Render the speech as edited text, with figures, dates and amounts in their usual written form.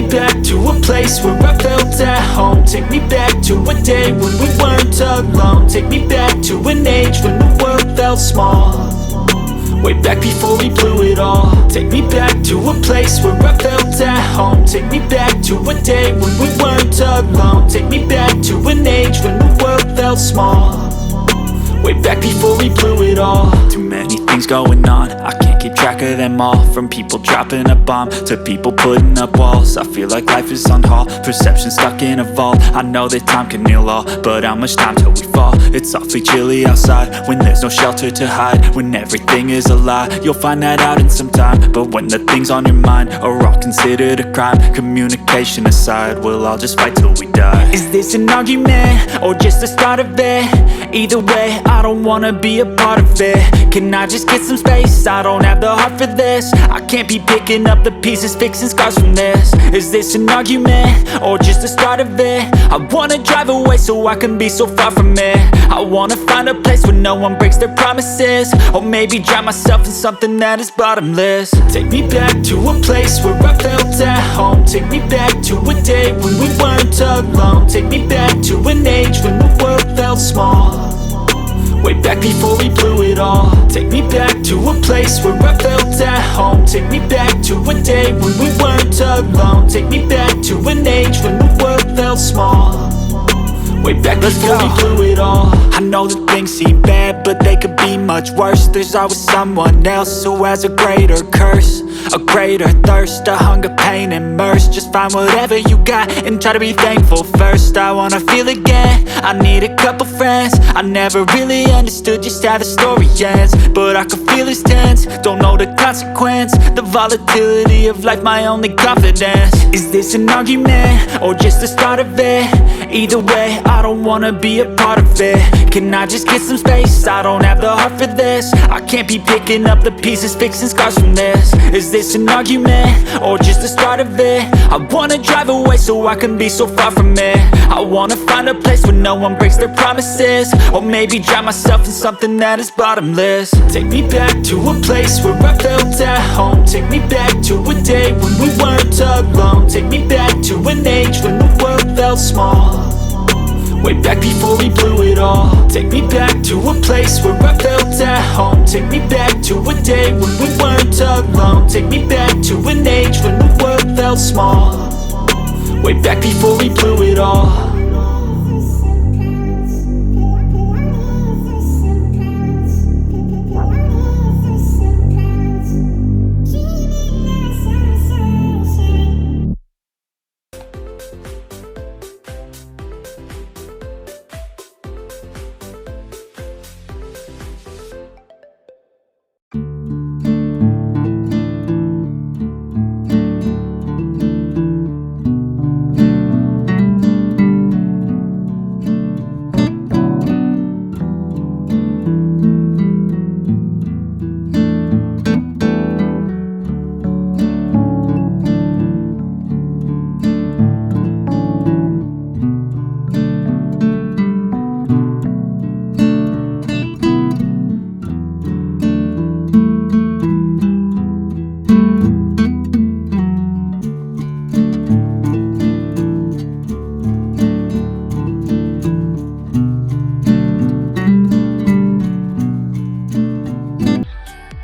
back to a place where I felt at home. Take me back to a day when we weren't alone. Take me back to an age when the world felt small, way back before we blew it all. Take me back to a place where I felt at home. Take me back to a day when we weren't alone. Take me back to an age when the world felt small, way back before we blew it all. Too many things going on, I can't keep track of them all. From people dropping a bomb to people putting up walls. I feel like life is on hold, perception stuck in a vault. I know that time can heal all, but how much time till we fall? It's awfully chilly outside when there's no shelter to hide. When everything is a lie, you'll find that out in some time. But when the things on your mind are all considered a crime, communication aside, we'll all just fight till we die. Is this an argument or just the start of it? Either way, I don't wanna be a part of it. Can I just get some space? I don't have the heart for this. I can't be picking up the pieces, fixing scars from this. Is this an argument or just the start of it? I wanna drive away so I can be so far from it. I wanna find a place where no one breaks their promises, or maybe drown myself in something that is bottomless. Take me back to a place where I felt at home. Take me back to a day when we weren't alone. Take me back to an age when the world felt small, way back before we blew it all. Take me back to a place where I felt at home. Take me back to a day when we weren't alone. Take me back to an age when the world felt small, way back before we blew it all. I know that things seem bad, but they could be much worse. There's always someone else who has a greater curse, a greater thirst, a hunger, pain, and mercy. Just find whatever you got and try to be thankful first. I wanna feel again, I need a couple friends. I never really understood just how the story ends, but I can feel it's tense, don't know the consequence. The volatility of life, my only confidence. Is this an argument or just the start of it? Either way, I don't wanna be a part of it. Can I just get some space? I don't have the heart for this. I can't be picking up the pieces, fixing scars from this. Is this an argument or just the start of it? I wanna drive away so I can be so far from it. I wanna find a place where no one breaks their promises, or maybe drown myself in something that is bottomless. Take me back to a place where I felt at home. Take me back to a day when we weren't alone. Take me back to an age when the world felt small, way back before we blew it all. Take me back to a place where I felt at home. Take me back to a day when we weren't alone. Take me back to an age when the world felt small, way back before we blew it all.